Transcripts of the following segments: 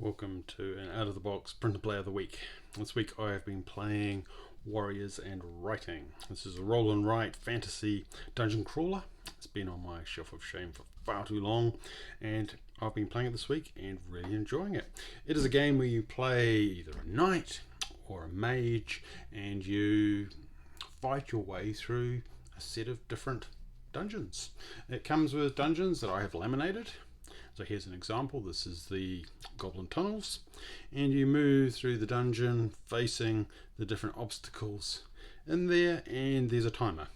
Welcome to an out-of-the-box print and play of the week. This week I have been playing Warriors and Writing. This is a roll and write fantasy dungeon crawler. It's been on my shelf of shame for far too long, and I've been playing it this week and really enjoying it. It is a game where you play either a knight or a mage, and you fight your way through a set of different dungeons. It comes with dungeons that I have laminated. So here's an example. This is the Goblin Tunnels, and you move through the dungeon facing the different obstacles in there, and there's a timer.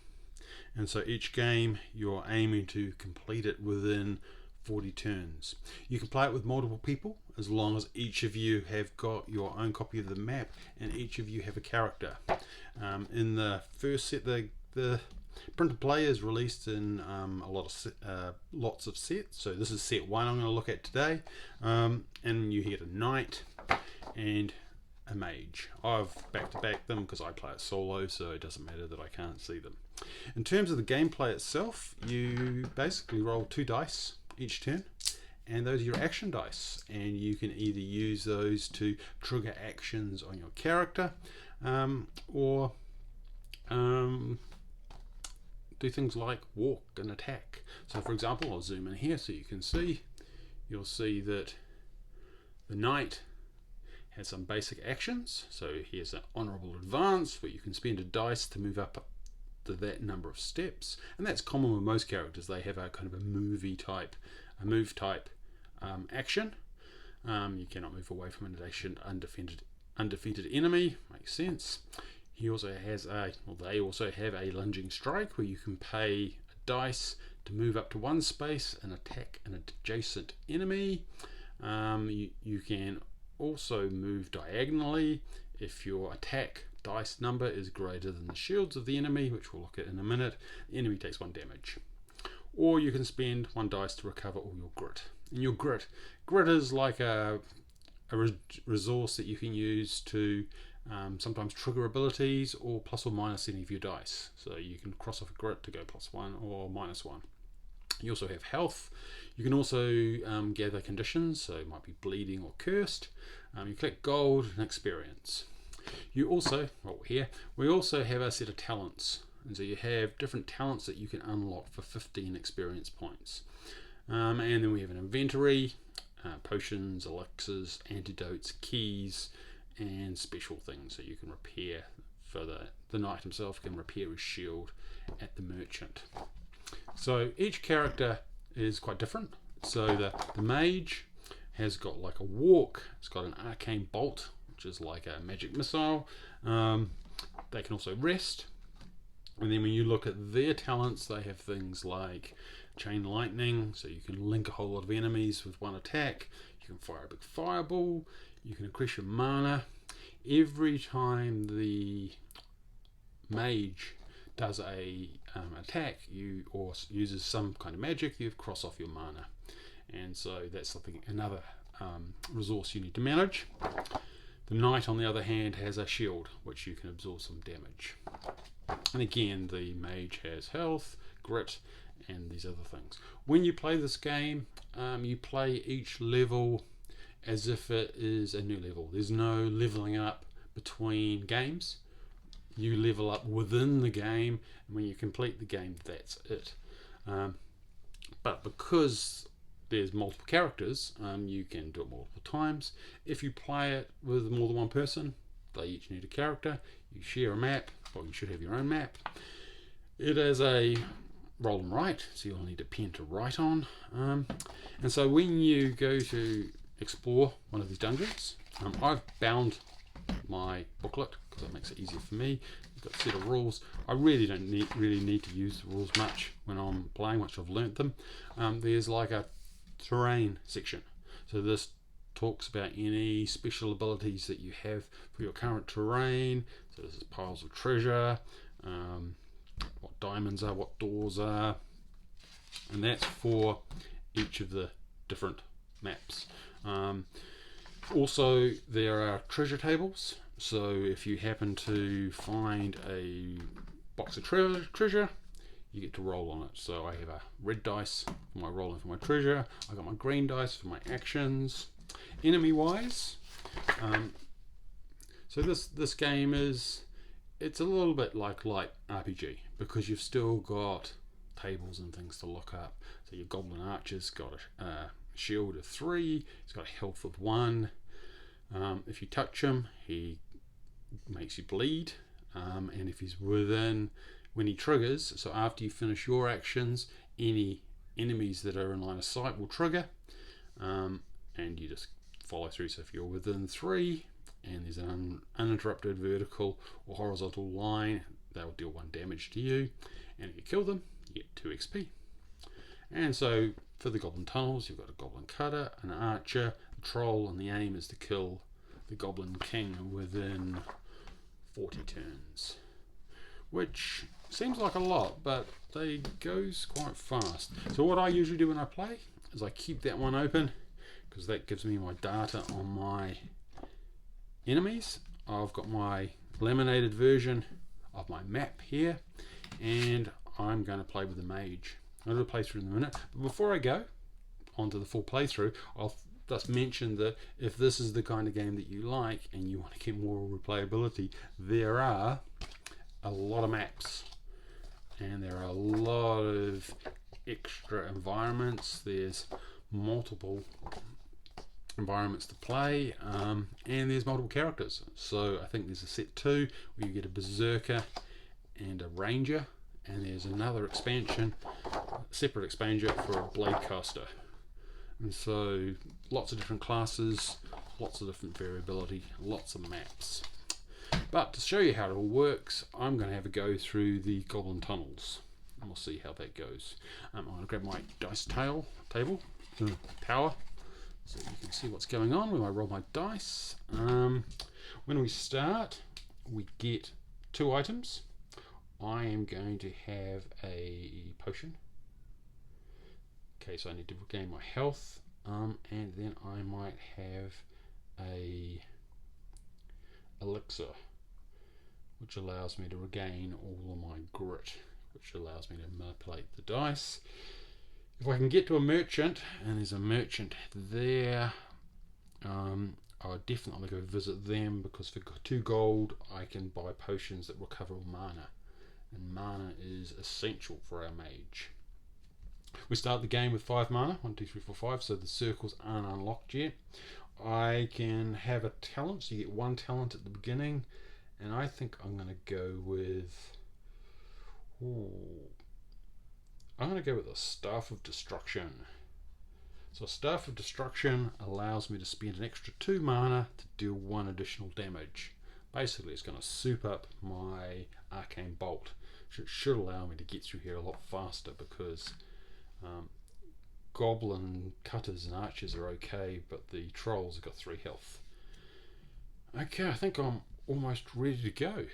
And so each game you're aiming to complete it within 40 turns. You can play it with multiple people as long as each of you have got your own copy of the map and each of you have a character. In the first set, the print and play is released in lots of sets. So this is set 1 I'm going to look at today, and you get a knight and a mage. I've back-to-back them because I play it solo, so it doesn't matter that I can't see them. In terms of the gameplay itself, you basically roll 2 dice each turn, and those are your action dice, and you can either use those to trigger actions on your character or do things like walk and attack. So for example, I'll zoom in here so you can see. You'll see that the knight has some basic actions. So here's an honourable advance where you can spend a dice to move up to that number of steps, and that's common with most characters. They have a kind of a move type action. You cannot move away from an undefeated enemy. Makes sense. He also has they also have a lunging strike where you can pay a dice to move up to 1 space and attack an adjacent enemy. You can also move diagonally if your attack dice number is greater than the shields of the enemy, which we'll look at in a minute. The enemy takes 1 damage. Or you can spend 1 dice to recover all your grit. And your grit is like a resource that you can use to sometimes trigger abilities or plus or minus any of your dice. So you can cross off a grit to go +1 or -1. You also have health. You can also gather conditions, so it might be bleeding or cursed. You collect gold and experience. You also, we also have a set of talents. And so you have different talents that you can unlock for 15 experience points. And then we have an inventory, potions, elixirs, antidotes, keys, and special things. So you can repair, for the knight himself can repair his shield at the merchant. So each character is quite different. So the mage has got like a walk, it's got an arcane bolt, which is like a magic missile. They can also rest. And then when you look at their talents, they have things like chain lightning, so you can link a whole lot of enemies with 1 attack. You can fire a big fireball. You can increase your mana. Every time the mage does a attack or uses some kind of magic, you cross off your mana, and so that's another resource you need to manage. The knight, on the other hand, has a shield which you can absorb some damage. And again, the mage has health, grit, and these other things. When you play this game, you play each level as if it is a new level. There's no leveling up between games. You level up within the game, and when you complete the game, that's it. But because there's multiple characters, you can do it multiple times. If you play it with more than 1 person, they each need a character. You share a map, or you should have your own map. It is a roll and write, so you'll need a pen to write on. And so when you go to explore one of these dungeons, I've bound my booklet because it makes it easier for me. I've got a set of rules. I really don't need to use the rules much when I'm playing, once I've learnt them. There's like a terrain section, so this talks about any special abilities that you have for your current terrain. So this is piles of treasure, what diamonds are, what doors are, and that's for each of the different maps. Also, there are treasure tables, so if you happen to find a box of treasure, you get to roll on it. So I have a red dice for my rolling for my treasure, I got my green dice for my actions, Enemy wise, so this game it's a little bit like light RPG because you've still got tables and things to look up. So your Goblin Archer's got a shield of 3, he's got a health of 1. If you touch him, he makes you bleed, and if he's within, when he triggers, so after you finish your actions, any enemies that are in line of sight will trigger, and you just follow through. So if you're within 3 and there's an uninterrupted vertical or horizontal line, they'll deal 1 damage to you, and if you kill them, you get 2 XP. And so for the Goblin Tunnels, you've got a Goblin Cutter, an Archer, a Troll, and the aim is to kill the Goblin King within 40 turns, which seems like a lot, but they goes quite fast. So what I usually do when I play is I keep that one open because that gives me my data on my enemies. I've got my laminated version of my map here, and I'm going to play with the mage. I'll do a playthrough in a minute, but before I go on to the full playthrough, I'll just mention that if this is the kind of game that you like and you want to get more replayability, there are a lot of maps and there are a lot of extra environments. There's multiple environments to play, and there's multiple characters. So I think there's a set 2 where you get a berserker and a ranger, and there's another expansion, separate expansion for a blade caster. And so lots of different classes, lots of different variability, lots of maps. But to show you how it all works, I'm going to have a go through the Goblin Tunnels, and we'll see how that goes. I'm going to grab my dice table, power, so you can see what's going on when I roll my dice. When we start, we get 2 items. I am going to have a potion. Okay, so I need to regain my health, and then I might have a elixir, which allows me to regain all of my grit, which allows me to manipulate the dice. If I can get to a merchant, and there's a merchant there, I'll definitely go visit them, because for 2 gold I can buy potions that recover mana, and mana is essential for our mage. We start the game with 5 mana, 1, 2, 3, 4, 5, so the circles aren't unlocked yet. I can have a talent, so you get 1 talent at the beginning, and I think I'm going to go with... I'm going to go with a Staff of Destruction. So a Staff of Destruction allows me to spend an extra 2 mana to deal 1 additional damage. Basically it's going to soup up my Arcane Bolt, which should allow me to get through here a lot faster, because Goblin Cutters and Archers are okay, but the Trolls have got 3 health. Okay, I think I'm almost ready to go.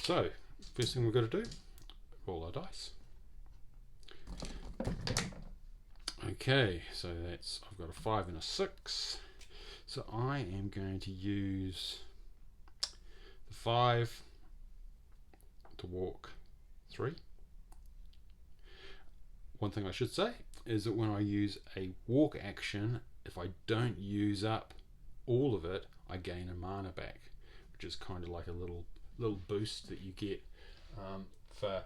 So, first thing we've got to do, roll our dice. Okay, so that's, I've got a 5 and a 6. So I am going to use the 5 to walk 3. One thing I should say is that when I use a walk action, if I don't use up all of it, I gain a mana back, which is kind of like a little boost that you get for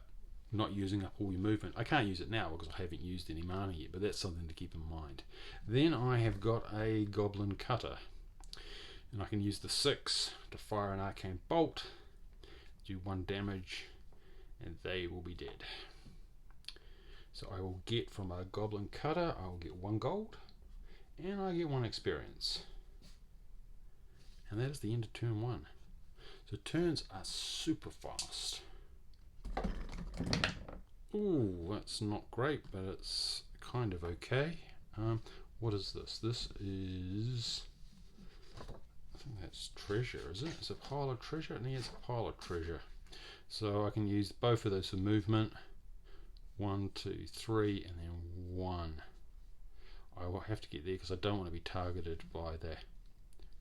not using up all your movement. I can't use it now because I haven't used any mana yet, but that's something to keep in mind. Then I have got a Goblin Cutter, and I can use the 6 to fire an Arcane Bolt, do 1 damage, and they will be dead. So I will get from a Goblin Cutter, I will get 1 gold, and I get 1 experience. And that is the end of turn 1. So turns are super fast. Ooh, that's not great, but it's kind of okay. What is this? This is... I think that's treasure, is it? Is it a pile of treasure? I think it's a pile of treasure. So I can use both of those for movement. 1, 2, 3, and then 1. I will have to get there because I don't want to be targeted by the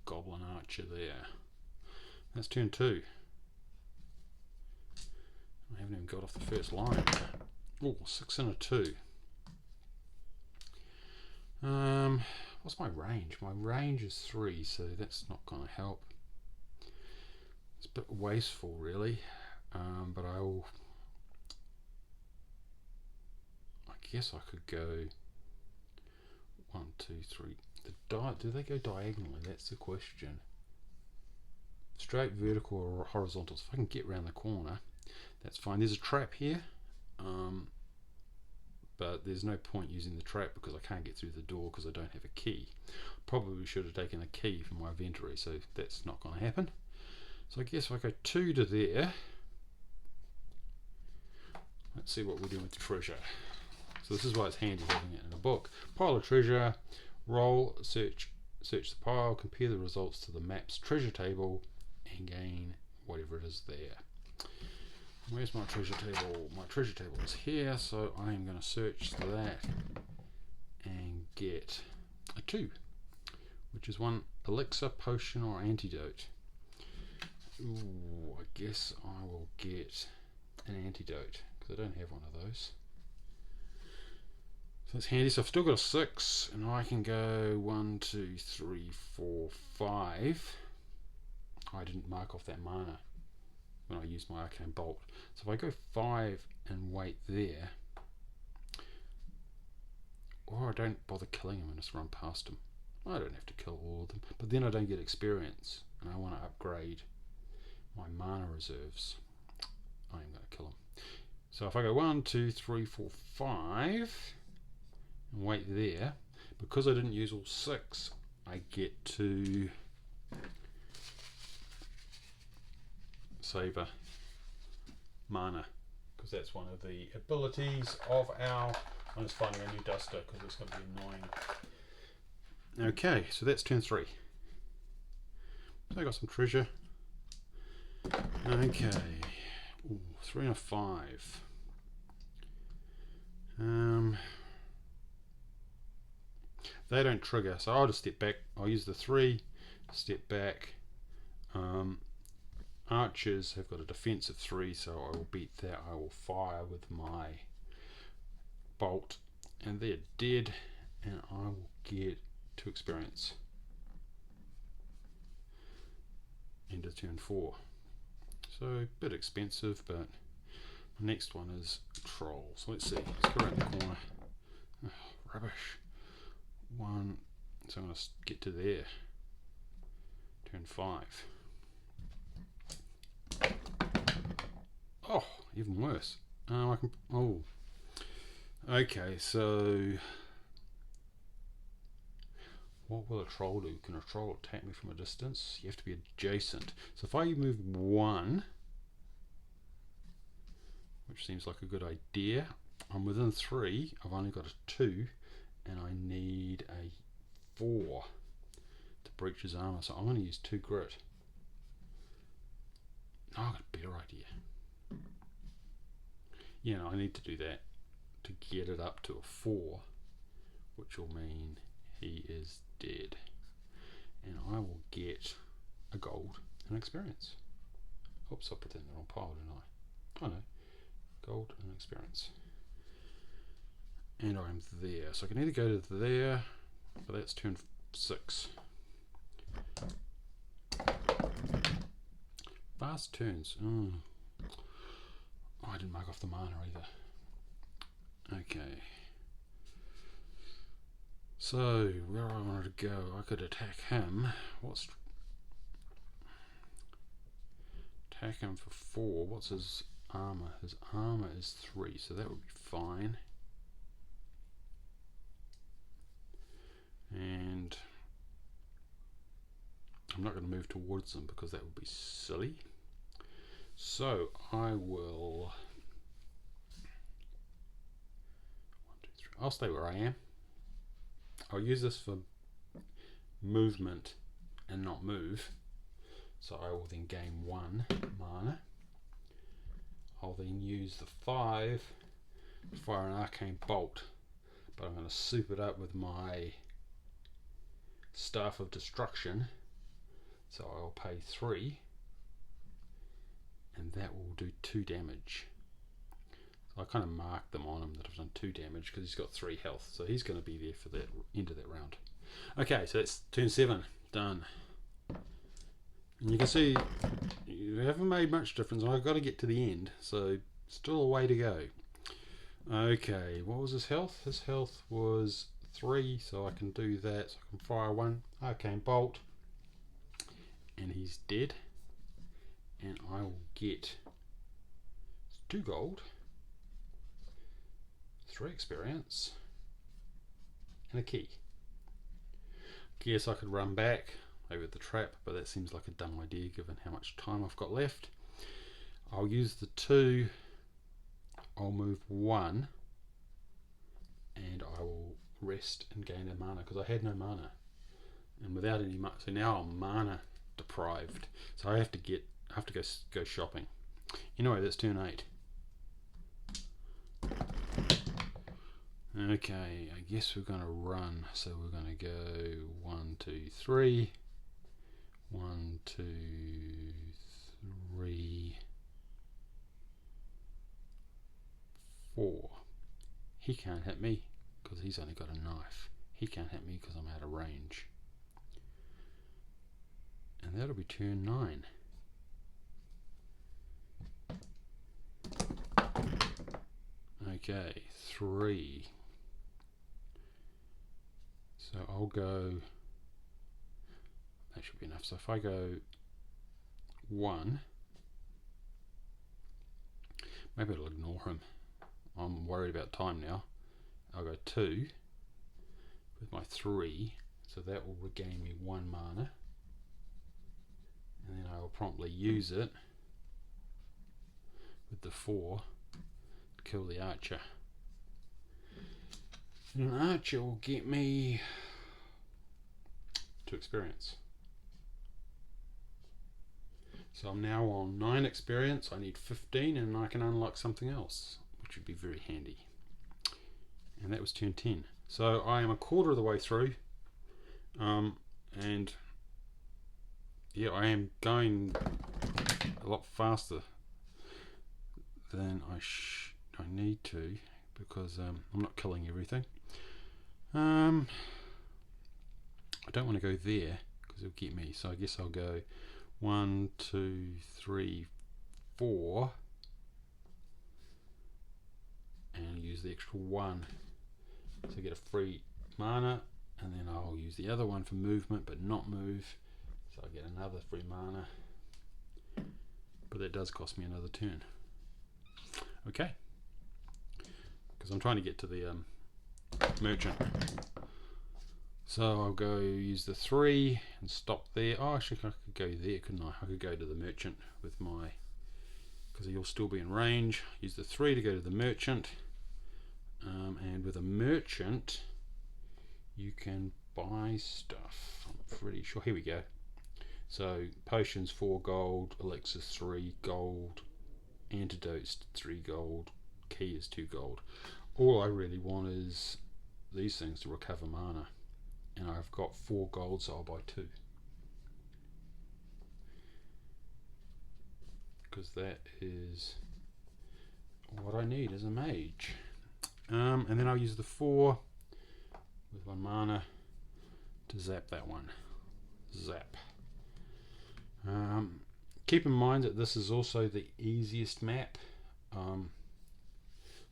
Goblin Archer there. That's turn 2. I haven't even got off the first line. Oh, 6 and a 2. what's my range? My range is 3, so that's not going to help. It's a bit wasteful, really, but I guess I could go 1, 2, 3. Do they go diagonally? That's the question. Straight, vertical, or horizontal. So if I can get around the corner, that's fine. There's a trap here, but there's no point using the trap because I can't get through the door because I don't have a key. Probably should have taken a key from my inventory, so that's not going to happen. So I guess if I go 2 to there, let's see what we're doing with the treasure. So this is why it's handy having it in a book. Pile of treasure, roll, search the pile, compare the results to the map's treasure table, and gain whatever it is there. Where's my treasure table? My treasure table is here, so I am going to search that and get a 2, which is 1 elixir, potion, or antidote. Ooh, I guess I will get an antidote because I don't have one of those. So that's handy. So I've still got a 6, and I can go 1, 2, 3, 4, 5. I didn't mark off that mana when I used my arcane bolt. So if I go 5 and wait there, or I don't bother killing him and just run past him. I don't have to kill all of them, but then I don't get experience, and I want to upgrade my mana reserves. I am going to kill him. So if I go 1, 2, 3, 4, 5 and wait there, because I didn't use all 6, I get to save a mana, because that's one of the abilities of our... I'm just finding a new duster because it's going to be annoying. Okay, so that's turn 3. So I got some treasure. Okay, ooh, 3 and a 5. They don't trigger, so I'll just step back. I'll use the 3, step back. Archers have got a defense of 3, so I will beat that. I will fire with my bolt, and they're dead, and I will get 2 experience. End of turn 4. So a bit expensive, but the next one is troll. So let's see. Let's go around the corner. Oh, rubbish. 1. So I'm going to get to there. Turn 5. Oh, even worse. I can. Oh. Okay, so what will a troll do? Can a troll attack me from a distance? You have to be adjacent. So if I move 1, which seems like a good idea, I'm within 3. I've only got a 2, and I need a 4 to breach his armor. So I'm going to use 2 grit. Oh, I've got a better idea. Yeah, I need to do that to get it up to a 4, which will mean he is dead. And I will get a gold and experience. Oops, I put that in the wrong pile, didn't I? Oh no, gold and experience. And I'm there. So I can either go to there, but that's turn 6. Fast turns. Oh, I didn't mark off the mana either. Okay. So, where I wanted to go, I could attack him. Attack him for 4. What's his armor? His armor is 3, so that would be fine. And I'm not going to move towards them because that would be silly. So I will 1, 2, 3. I'll stay where I am. I'll use this for movement and not move. So I will then gain 1 mana. I'll then use the 5 to fire an arcane bolt, but I'm going to soup it up with my staff of destruction. So I'll pay 3. And that will do 2 damage. So I kind of marked them on him that I've done 2 damage because he's got 3 health. So he's going to be there for the end of that round. Okay, so that's turn 7 done. And you can see you haven't made much difference. I've got to get to the end, so still a way to go. Okay, what was his health? His health was 3, so I can do that. So I can fire 1 arcane bolt, and he's dead. And I will get 2 gold, 3 experience, and a key. Guess I could run back over the trap, but that seems like a dumb idea given how much time I've got left. I'll use the 2. I'll move 1, and I will rest and gain a mana because I had no mana, and without any mana, so now I'm mana deprived. So I have to go shopping. Anyway, that's turn 8. Okay, I guess we're gonna run. So we're gonna go 1, 2, 3. 1, 2, 3, 4. He can't hit me because he's only got a knife. He can't hit me because I'm out of range. And that'll be turn 9. Okay, 3. So I'll go, that should be enough. So if I go 1, maybe I'll ignore him. I'm worried about time now. I'll go 2 with my 3, so that will regain me 1 mana, and then I will promptly use it with the 4 to kill the archer. And an archer will get me 2 experience. So I'm now on 9 experience. I need 15, and I can unlock something else, which would be very handy. And that was turn 10. So I am a quarter of the way through, and yeah, I am going a lot faster than I need to, because I'm not killing everything. I don't want to go there because it'll get me, so I guess I'll go 1, 2, 3, 4, and use the extra 1 to get a free mana, and then I'll use the other 1 for movement but not move, so I get another free mana, but that does cost me another turn. Okay, because I'm trying to get to the merchant. So I'll go use the 3 and stop there. Oh, actually I could go there, couldn't I? I could go to the merchant with my, because you'll still be in range. Use the 3 to go to the merchant, and with a merchant you can buy stuff. I'm pretty sure. Here we go. So potions 4 gold, elixirs 3 gold, antidotes 3 gold, key is 2 gold. All I really want is these things to recover mana, and I've got 4 gold, so I'll buy 2, because that is what I need as a mage. And then I'll use the 4 with 1 mana to zap that one. Zap. Keep in mind that this is also the easiest map,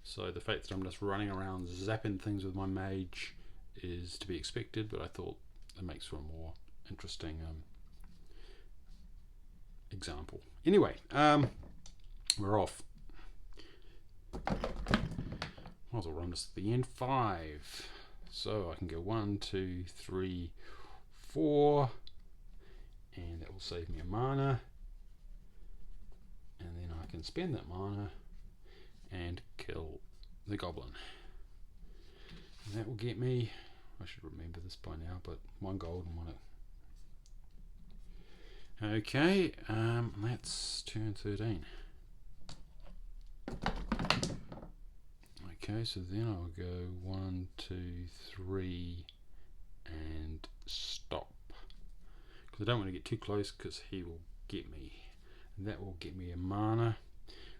so the fact that I'm just running around zapping things with my mage is to be expected, but I thought it makes for a more interesting example. Anyway, we're off. Might as well run this to the end. 5. So I can go 1, 2, 3, 4, and that will save me a mana, and then I can spend that mana and kill the goblin, and that will get me, I should remember this by now, but 1 gold and 1. Okay, that's turn 13. Okay, so then I'll go 1, 2, 3 and stop, because I don't want to get too close because he will get me, and that will get me a mana,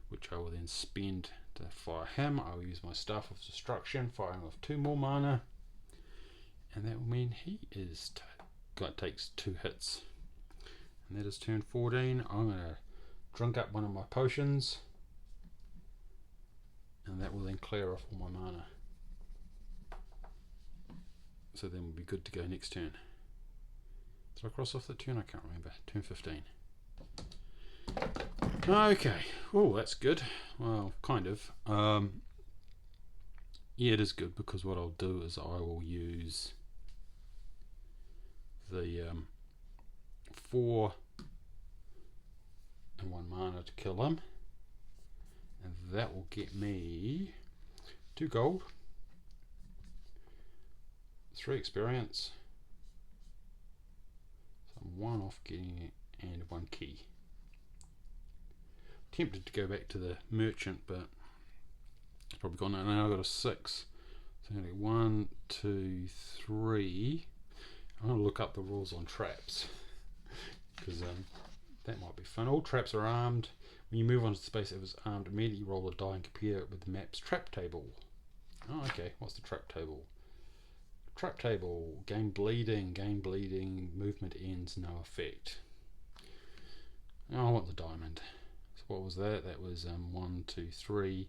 which I will then spend to fire him. I'll use my Staff of Destruction, firing off 2 more mana, and that will mean he is takes 2 hits, and that is turn 14. I'm going to drink up one of my potions, and that will then clear off all my mana. So then we'll be good to go next turn. Did I cross off the turn? I can't remember. Turn 15. Okay. Oh, that's good. Well, kind of. Yeah, it is good, because what I'll do is I will use the 4 and 1 mana to kill him, and that will get me 2 gold, 3 experience, so I'm 1 off getting it, and 1 key. Tempted to go back to the merchant, but it's probably gone. Now I've got a 6, so I'm going to get 1, 2, 3. I'm going to look up the rules on traps, because that might be fun. All traps are armed. When you move on to the space that was armed, immediately roll a die and compare it with the map's trap table. Oh, okay. What's the trap table? Trap table. Gain bleeding. Gain bleeding. Movement ends. No effect. Oh, I want the diamond. So what was that? That was 1, 2, 3,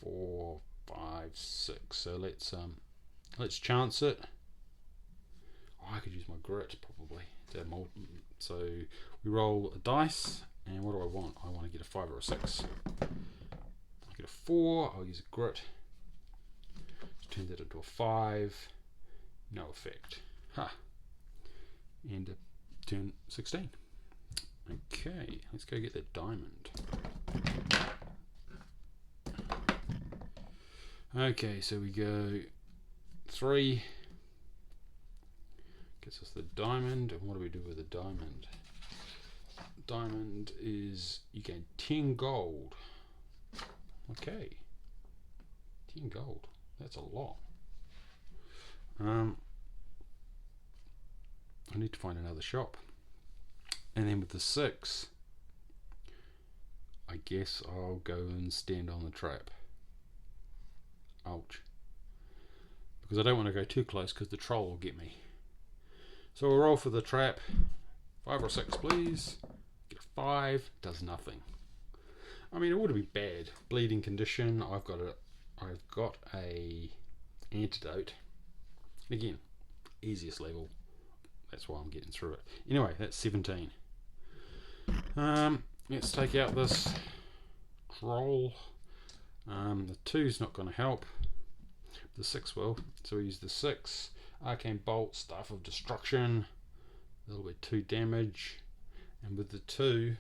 4, 5, 6. So let's chance it. Oh, I could use my grit probably. So we roll a dice, and what do I want? I want to get a 5 or a 6. I get a 4. I'll use a grit. Turn that into a 5. No effect. Ha. And turn 16. Okay, let's go get that diamond. Okay, so we go 3. Gets us the diamond, and what do we do with the diamond? Diamond is, you gain 10 gold. Okay, 10 gold. That's a lot. I need to find another shop. And then with the 6, I guess I'll go and stand on the trap. Ouch. Because I don't want to go too close, because the troll will get me. So we'll roll for the trap. 5 or 6, please. Get a 5. Does nothing. I mean, it wouldn't be bad. Bleeding condition. I've got a antidote. Again, easiest level. That's why I'm getting through it. Anyway, that's 17. Let's take out this troll. The 2's not going to help. The 6 will. So we use the 6. Arcane Bolt, Staff of Destruction. A little bit 2 damage. And with the 2,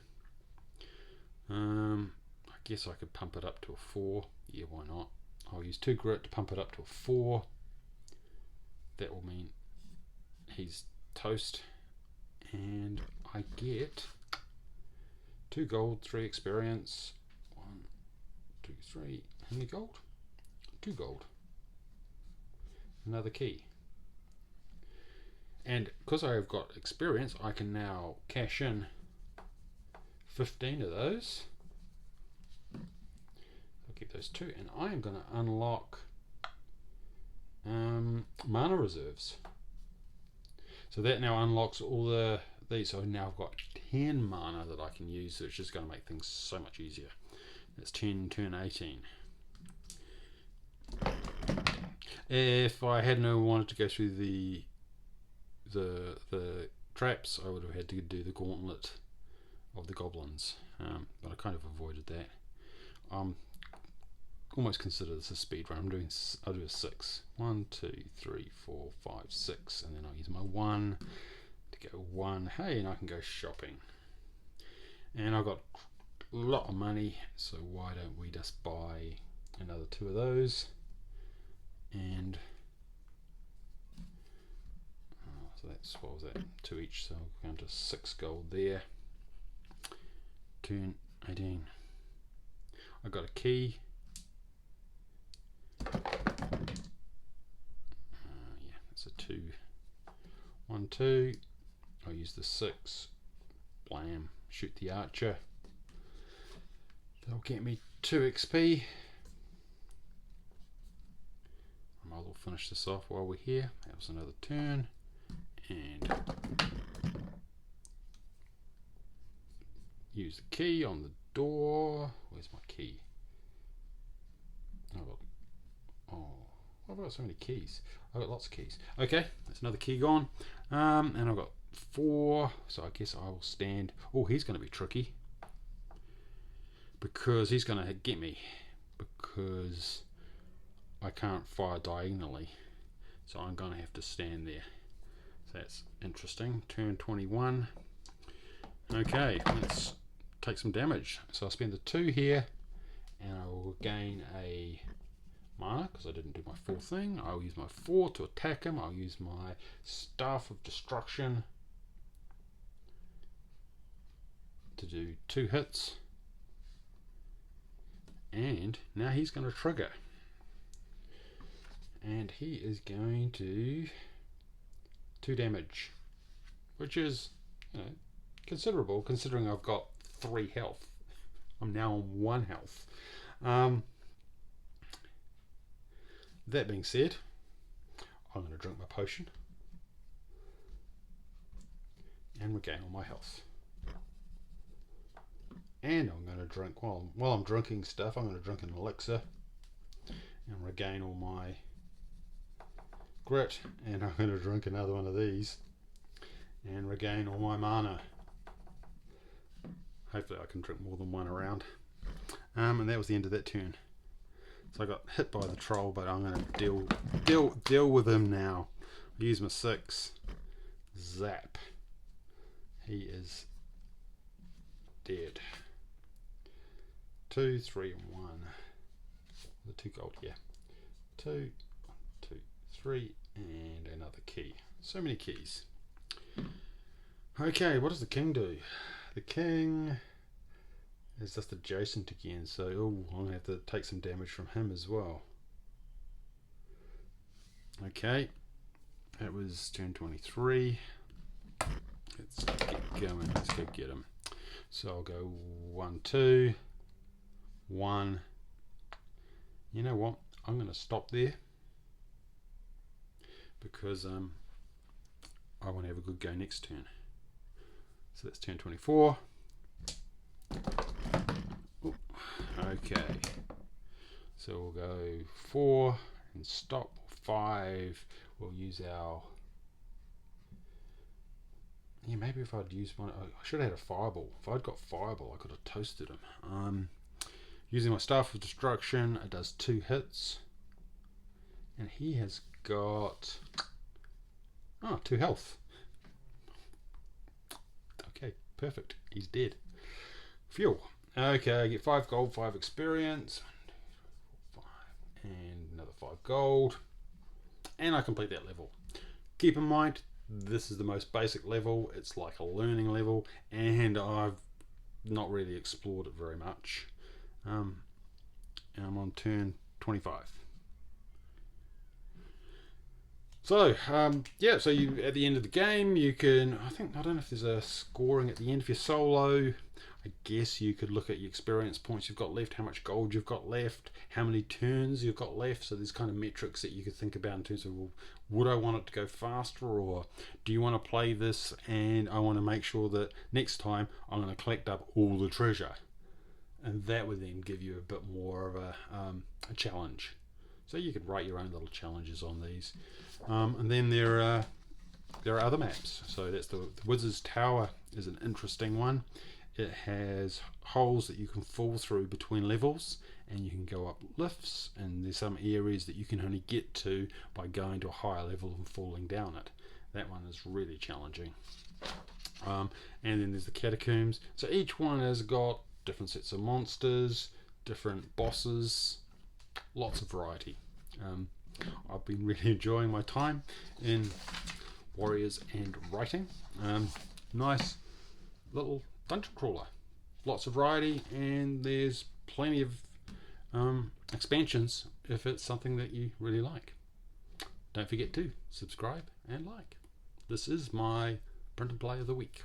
I guess I could pump it up to a 4. Yeah, why not? I'll use 2 grit to pump it up to a 4. That will mean he's toast. And I get 2 gold, 3 experience. 1, 2, 3. How many gold? 2 gold. Another key. And because I have got experience, I can now cash in 15 of those. I'll keep those 2, and I am going to unlock mana reserves. So that now unlocks all these. So now I've got 10 mana that I can use, which is going to make things so much easier. That's 10, turn 18. If I hadn't wanted to go through the traps, I would have had to do the gauntlet of the goblins, but I kind of avoided that. Almost consider this a speed run. I'll do a 6. 1, 2, 3, 4, 5, 6, and then I'll use my 1 to go 1. Hey, and I can go shopping. And I've got a lot of money, so why don't we just buy another 2 of those? And so that's, what was that? 2 each, so I'll go to 6 gold there. Turn 18. I got a key. Yeah, that's a 2. 1, 2. I'll use the 6. Blam. Shoot the archer. That'll get me 2 XP. might as well finish this off while we're here. That was another turn. And use the key on the door. Where's my key? Oh, I've got so many keys. I've got lots of keys. Okay, that's another key gone. And I've got 4, so I guess I will stand. Oh, he's going to be tricky because he's going to get me because I can't fire diagonally, so I'm going to have to stand there. So that's interesting. Turn 21. Okay, let's take some damage. So I'll spend the 2 here, and I will gain a mana because I didn't do my 4 thing. I'll use my 4 to attack him. I'll use my Staff of Destruction to do 2 hits, and now he's going to trigger, and he is going to 2 damage, which is, you know, considerable considering I've got 3 health. I'm now on 1 health. That being said, I'm going to drink my potion and regain all my health. And I'm going to drink, while I'm drinking stuff, I'm going to drink an elixir and regain all my grit. And I'm going to drink another one of these and regain all my mana. Hopefully I can drink more than one around. And that was the end of that turn. So I got hit by the troll, but I'm going to deal with him now. Use my 6. Zap. He is dead. 2, 3, and 1. The 2 gold, yeah. 2, 1, 2, 3, and another key. So many keys. Okay, what does the king do? The king is just adjacent again, so I'm going to have to take some damage from him as well. Okay, that was turn 23. Let's get going. Let's go get him. So I'll go 1, 2, 1. You know what? I'm going to stop there because I want to have a good go next turn. So that's turn 24. Ooh, okay. So we'll go 4 and stop. 5. We'll use our. Yeah, maybe if I'd used one, I should have had a fireball. If I'd got fireball, I could have toasted him. Using my Staff of Destruction, it does 2 hits, and he has got 2 health. Okay, perfect. He's dead. Phew. Okay, I get 5 gold, 5 experience, 1, 2, 3, 4, 5, and another 5 gold, and I complete that level. Keep in mind, this is the most basic level. It's like a learning level, and I've not really explored it very much. And I'm on turn 25. So yeah, so you at the end of the game you can, I don't know if there's a scoring at the end. If you're solo, I guess you could look at your experience points you've got left, how much gold you've got left, how many turns you've got left. So there's kind of metrics that you could think about in terms of, well, would I want it to go faster, or do you want to play this and I want to make sure that next time I'm going to collect up all the treasure, and that would then give you a bit more of a challenge. So you could write your own little challenges on these. And then there are other maps. So that's the Wizard's Tower is an interesting one. It has holes that you can fall through between levels, and you can go up lifts, and there's some areas that you can only get to by going to a higher level and falling down it. That one is really challenging. And then there's the Catacombs. So each one has got different sets of monsters, different bosses, lots of variety. I've been really enjoying my time in Warriors and writing. Nice little dungeon crawler, lots of variety, and there's plenty of expansions if it's something that you really like. Don't forget to subscribe and like. This is my print and play of the week.